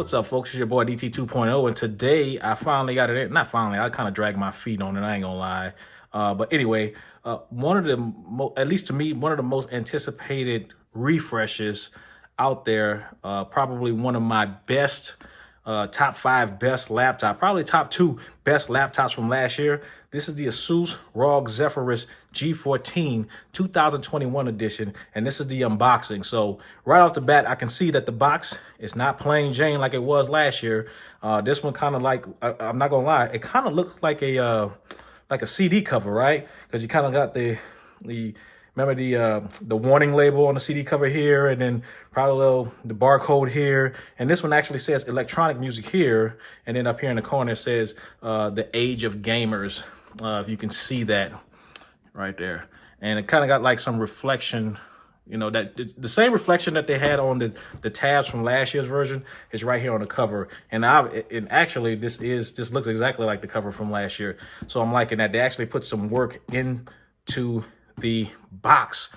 What's up, folks? It's your boy DT 2.0, and today I finally got it in. Not finally, I kind of dragged my feet on it, I ain't gonna lie. But anyway, one of the, at least to me, one of the most anticipated refreshes out there, probably one of my best, top 5 best laptop, probably top 2 best laptops from last year. This is the ASUS ROG Zephyrus G14 2021 edition, and this is the unboxing. So right off the bat, I can see that the box is not plain Jane like it was last year. This one kind of like, I'm not gonna lie, it kind of looks like a CD cover, right? Because you kind of got the remember the warning label on the CD cover here, and then probably the barcode here. And this one actually says electronic music here, and then up here in the corner it says the age of gamers. If you can see that right there, and it kind of got like some reflection, you know, that the same reflection that they had on the tabs from last year's version is right here on the cover. And actually this looks exactly like the cover from last year. So I'm liking that they actually put some work into the box.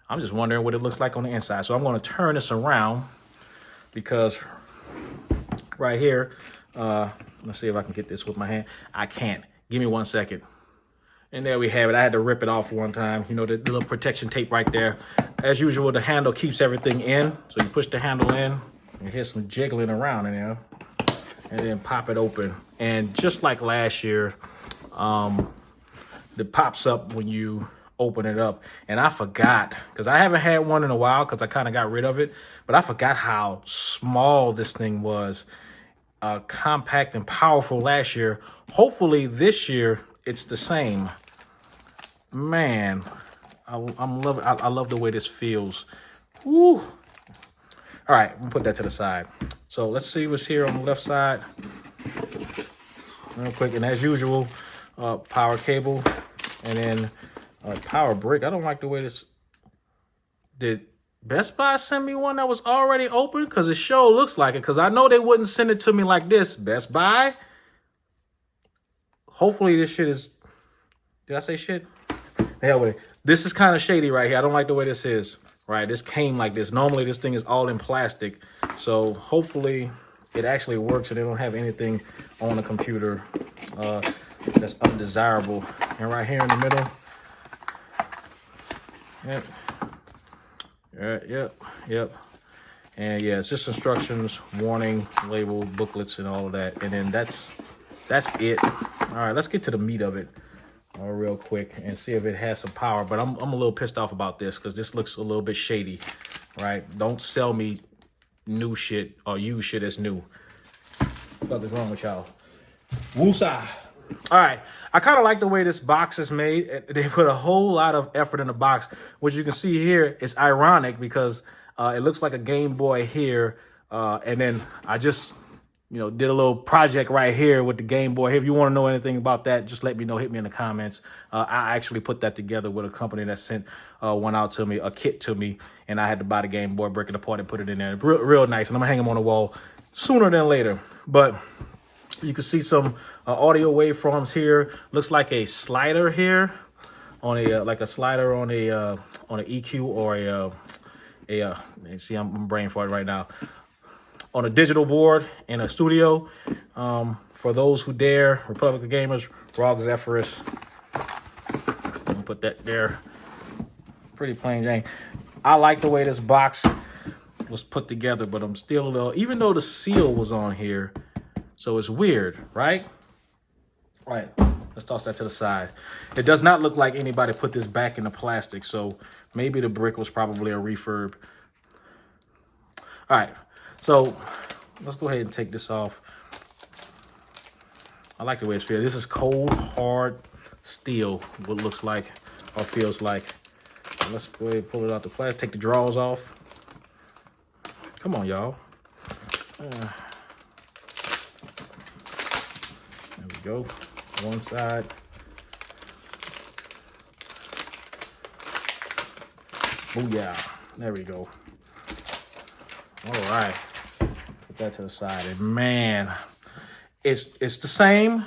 I'm just wondering what it looks like on the inside. So I'm going to turn this around, because right here, let's see if I can get this with my hand. I can't. Give me 1 second. And there we have it. I had to rip it off one time. You know, the little protection tape right there. As usual, the handle keeps everything in. So you push the handle in, and here's some jiggling around in there, and then pop it open. And just like last year, it pops up when you open it up. And I forgot, because I haven't had one in a while because I kind of got rid of it, but I forgot how small this thing was. Compact and powerful last year. Hopefully this year it's the same. Man, I love the way this feels. Woo. All right, I'm gonna put that to the side. So let's see what's here on the left side real quick. And as usual, power cable, and then power brick. I don't like the way this. Did Best Buy send me one that was already open? Because it sure looks like it. Because I know they wouldn't send it to me like this. Best Buy. Hopefully this shit is. Did I say shit? The hell with it. This is kind of shady right here. I don't like the way this is. Right, this came like this. Normally this thing is all in plastic. So hopefully it actually works and they don't have anything on the computer that's undesirable. And right here in the middle. Yep. And yeah, it's just instructions, warning, label, booklets, and all of that. And then that's it. All right, let's get to the meat of it real quick and see if it has some power. But I'm a little pissed off about this because this looks a little bit shady, right? Don't sell me new shit or use shit as new. What is wrong with y'all? Woosah. All right, I kind of like the way this box is made. They put a whole lot of effort in the box, which you can see here. It's ironic because it looks like a Game Boy here, and then I just, you know, did a little project right here with the Game Boy. If you want to know anything about that, just let me know. Hit me in the comments. I actually put that together with a company that sent one out to me, a kit to me, and I had to buy the Game Boy, break it apart, and put it in there. Real nice, and I'm gonna hang them on the wall sooner than later. But you can see some audio waveforms here. Looks like a slider here on a like a slider on a EQ or a see, I'm brain farting right now. On a digital board in a studio. For those who dare, Republic of Gamers, ROG Zephyrus. Let me put that there. Pretty plain Jane. I like the way this box was put together, but I'm still a little, even though the seal was on here, so it's weird, right? Right, let's toss that to the side. It does not look like anybody put this back in the plastic, so maybe the brick was probably a refurb. All right, so let's go ahead and take this off. I like the way it feels. This is cold, hard steel, what it looks like or feels like. So let's go ahead and pull it out the plastic, take the drawers off. Come on, y'all. There we go. One side. Booyah. There we go. All right. Put that to the side. And man, it's the same,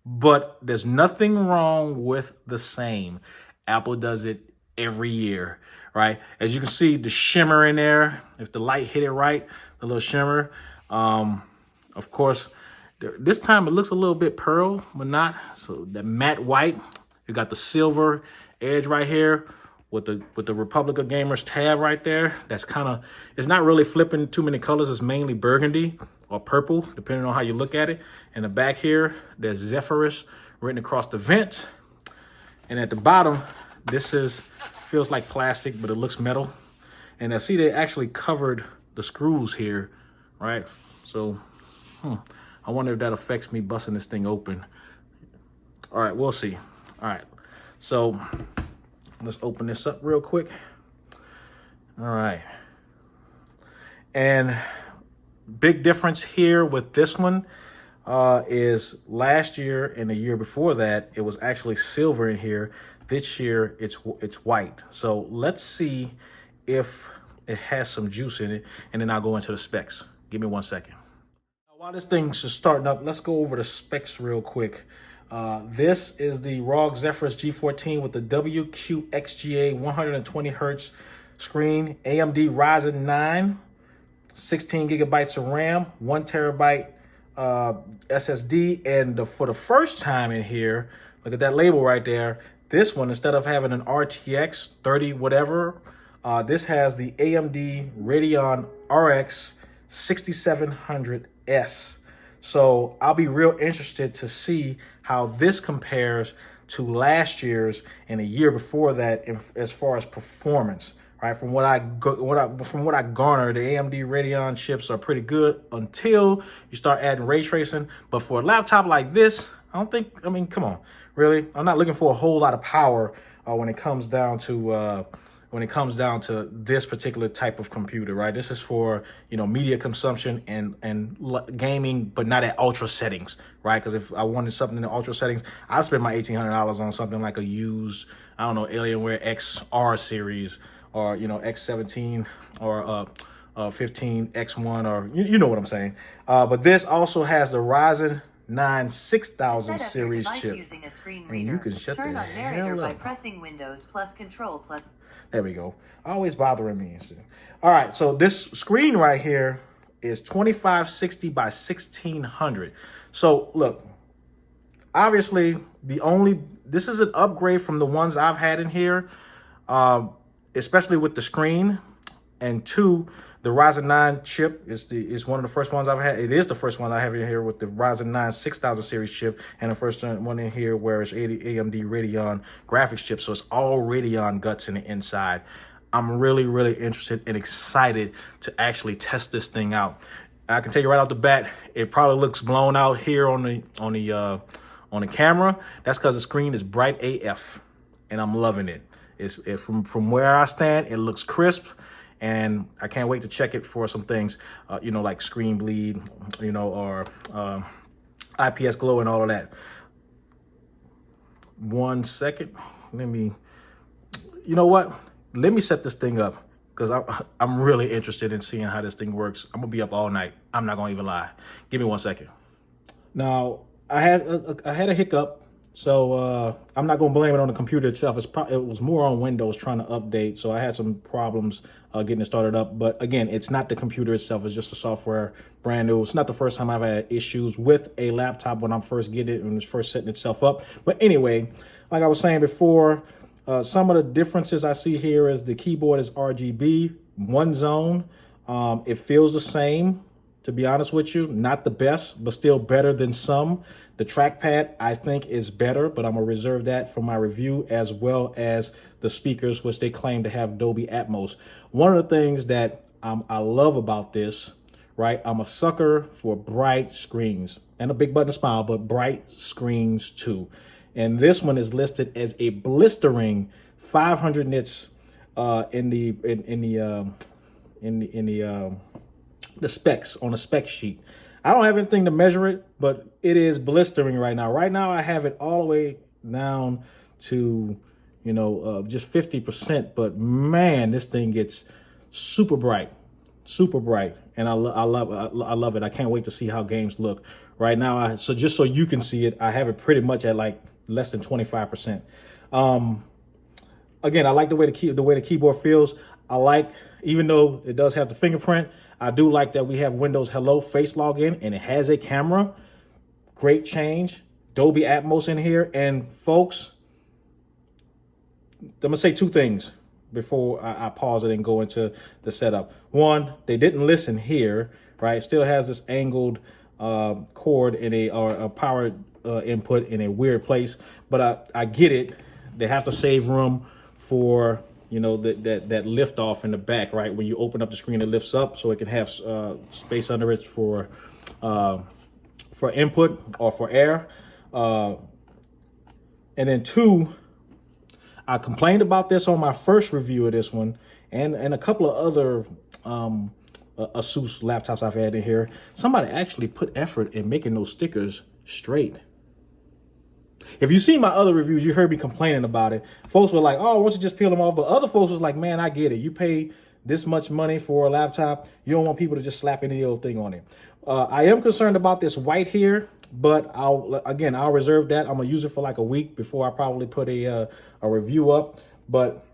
but there's nothing wrong with the same. Apple does it every year, right? As you can see, the shimmer in there, if the light hit it right, the little shimmer, Of course, this time it looks a little bit pearl, but not. So the matte white, you got the silver edge right here with the Republic of Gamers tab right there. That's kind of, it's not really flipping too many colors. It's mainly burgundy or purple, depending on how you look at it. In the back here, there's Zephyrus written across the vent. And at the bottom, feels like plastic, but it looks metal. And I see they actually covered the screws here, right? So, I wonder if that affects me busting this thing open. All right, we'll see. All right, so let's open this up real quick. All right. And big difference here with this one is last year and the year before that, it was actually silver in here. This year, it's white. So let's see if it has some juice in it, and then I'll go into the specs. Give me 1 second. While this thing's just starting up, let's go over the specs real quick. This is the ROG Zephyrus G14 with the WQXGA 120 hertz screen, AMD Ryzen 9, 16 gigabytes of RAM, 1 terabyte SSD, and for the first time in here, look at that label right there. This one, instead of having an RTX 30 whatever, this has the AMD Radeon RX 6700S. So I'll be real interested to see how this compares to last year's and a year before that as far as performance. Right, from what I garnered, the AMD Radeon chips are pretty good until you start adding ray tracing. But for a laptop like this, I mean, come on, really? I'm not looking for a whole lot of power when it comes down to this particular type of computer, right? This is for, media consumption and gaming, but not at ultra settings, right? Because if I wanted something in ultra settings, I'd spend my $1,800 on something like a used, I don't know, Alienware XR series, or X17 or 15 X1, or you know what I'm saying. But this also has the Ryzen 9 6000 series chip, using a screen reader. And you can shut the hell up by pressing Windows plus Control plus. There we go. Always bothering me. All right, so this screen right here is 2560 by 1600. So look, obviously this is an upgrade from the ones I've had in here. Especially with the screen, and 2, the Ryzen 9 chip is one of the first ones I've had. It is the first one I have in here with the Ryzen 9 6000 series chip, and the first one in here where it's AMD Radeon graphics chip. So it's all Radeon guts in the inside. I'm really, really interested and excited to actually test this thing out. I can tell you right off the bat, it probably looks blown out here on the camera. That's because the screen is bright AF, and I'm loving it. From where I stand, it looks crisp, and I can't wait to check it for some things, like screen bleed, or IPS glow and all of that. 1 second, let me set this thing up, because I'm really interested in seeing how this thing works. I'm gonna be up all night. I'm not gonna even lie. Give me 1 second. Now, I had a hiccup. So I'm not going to blame it on the computer itself. It was more on Windows trying to update. So I had some problems getting it started up. But again, it's not the computer itself. It's just the software, brand new. It's not the first time I've had issues with a laptop when I'm first getting it and it's first setting itself up. But anyway, like I was saying before, some of the differences I see here is the keyboard is RGB, one zone. It feels the same, to be honest with you. Not the best, but still better than some. The trackpad, I think, is better, but I'm going to reserve that for my review, as well as the speakers, which they claim to have Dolby Atmos. One of the things that I love about this, right, I'm a sucker for bright screens and a big button smile, but bright screens too. And this one is listed as a blistering 500 nits in the specs, on the spec sheet. I don't have anything to measure it, but it is blistering right now. Right now, I have it all the way down to, just 50%. But man, this thing gets super bright, and I love it. I can't wait to see how games look. Right now, so just so you can see it, I have it pretty much at like less than 25%. again, I like the way the keyboard feels. I like, even though it does have the fingerprint, I do like that we have Windows Hello face login and it has a camera. Great change. Dolby Atmos in here. And folks, I'm gonna say two things before I pause it and go into the setup. One, they didn't listen here, right? It still has this angled cord in a power input in a weird place, but I get it. They have to save room for, you know, that lift off in the back, right? When you open up the screen, it lifts up so it can have space under it for input or for air. And then two, I complained about this on my first review of this one and a couple of other ASUS laptops I've had in here. Somebody actually put effort in making those stickers straight. If you see my other reviews, you heard me complaining about it. Folks were like, oh, why don't you just peel them off? But other folks was like, man, I get it. You pay this much money for a laptop. You don't want people to just slap any old thing on it. I am concerned about this white here, but I'll reserve that. I'm gonna use it for like a week before I probably put a review up. But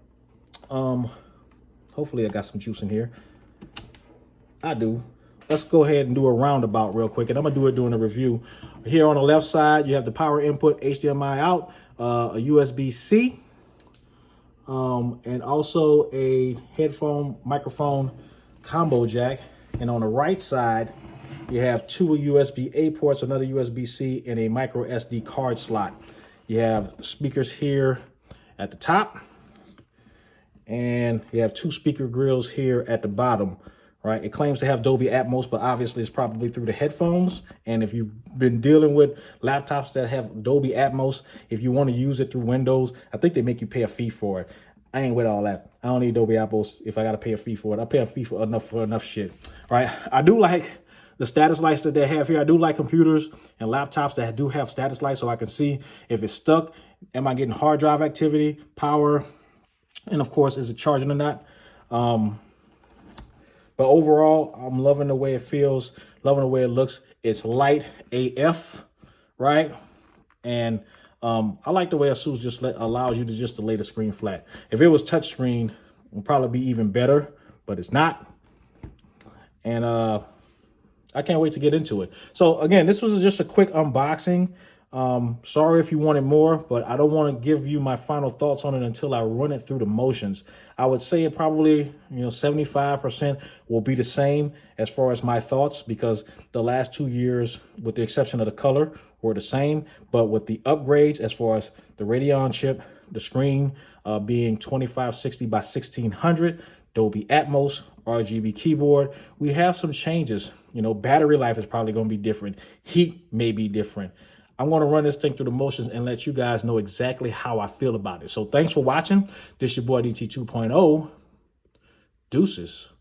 hopefully I got some juice in here. I do. Let's go ahead and do a roundabout real quick, and I'm gonna do it during the review. Here on the left side, you have the power input, HDMI out, a USB-C, and also a headphone microphone combo jack. And on the right side, you have two USB-A ports, another USB-C, and a micro SD card slot. You have speakers here at the top, and you have two speaker grills here at the bottom. Right, it claims to have Dolby Atmos, but obviously it's probably through the headphones. And if you've been dealing with laptops that have Dolby Atmos, if you want to use it through Windows, I think they make you pay a fee for it. I ain't with all that. I don't need Dolby Atmos if I got to pay a fee for it. I pay a fee for enough shit. Right, I do like the status lights that they have here. I do like computers and laptops that do have status lights so I can see if it's stuck. Am I getting hard drive activity, power, and of course, is it charging or not? But overall, I'm loving the way it feels, loving the way it looks. It's light AF, right? And I like the way ASUS just allows you to lay the screen flat. If it was touchscreen, it would probably be even better, but it's not. And I can't wait to get into it. So again, this was just a quick unboxing. Sorry if you wanted more, but I don't want to give you my final thoughts on it until I run it through the motions. I would say it probably, 75% will be the same as far as my thoughts, because the last 2 years, with the exception of the color, were the same. But with the upgrades, as far as the Radeon chip, the screen being 2560 by 1600, Dolby Atmos, RGB keyboard, we have some changes. Battery life is probably going to be different. Heat may be different. I'm going to run this thing through the motions and let you guys know exactly how I feel about it. So thanks for watching. This is your boy DT 2.0. Deuces.